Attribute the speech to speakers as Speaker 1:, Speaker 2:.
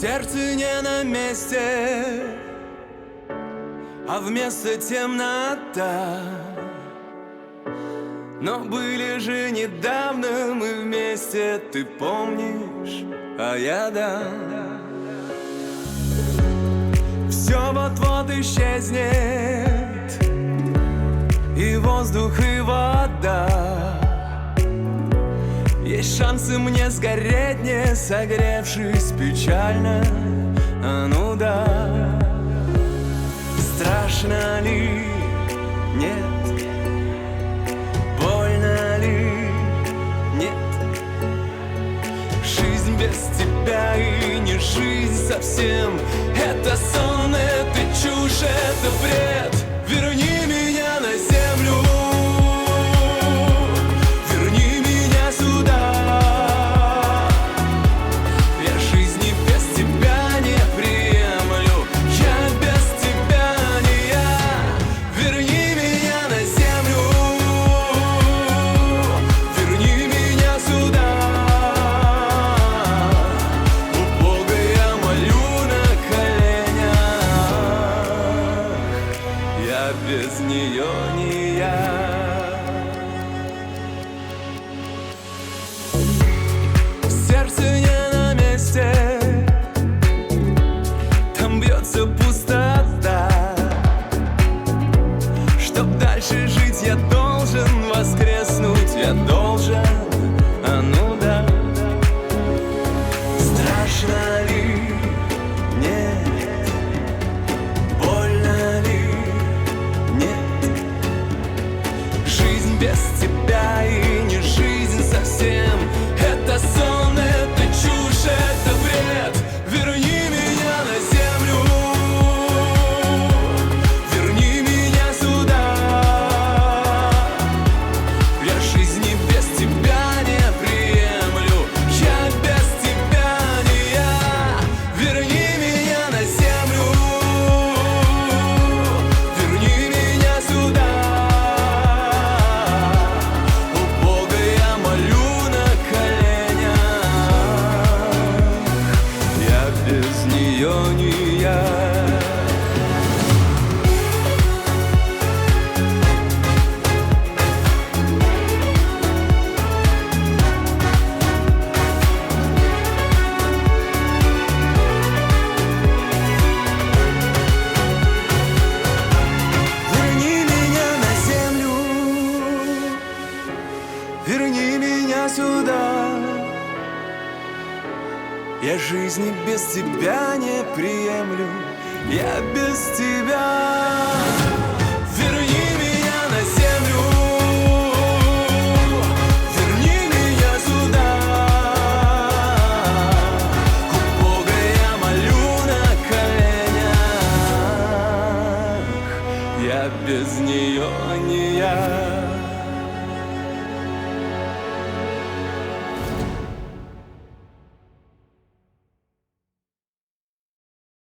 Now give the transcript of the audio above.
Speaker 1: Сердце не на месте, а вместо темнота. Но были же недавно мы вместе, ты помнишь, а я да. Все вот-вот исчезнет, и воздух, и вода. Есть шансы мне сгореть, не согревшись печально, а ну да. Страшно ли? Нет. Больно ли? Нет. Жизнь без тебя и не жизнь совсем. Это сон, это чушь, это бред. Верни меня на землю. Верни меня сюда. Я жизни без тебя не приемлю. Я без тебя не я. Верни меня на землю. Верни меня сюда. У Бога я молю на коленях. Я без нее не я. Сердце не на месте, там бьется пустота. Чтоб дальше жить, я должен воскреснуть, я должен, а ну да. Страшно ли? Нет. Больно ли? Нет. Жизнь без тебя и не жизнь совсем. Это сон, это чушь, это бред. Верни меня на землю. Верни меня сюда. Я жизни без тебя не приемлю. Я без тебя не я. Верни меня на землю. Верни меня сюда. У Бога я молю на коленях. Я без нее не я. Верни меня на землю. Верни меня сюда. Я жизни без тебя не приемлю. Я без тебя. Верни меня на землю. Верни меня сюда. У Бога я молю на коленях. Я без нее не я.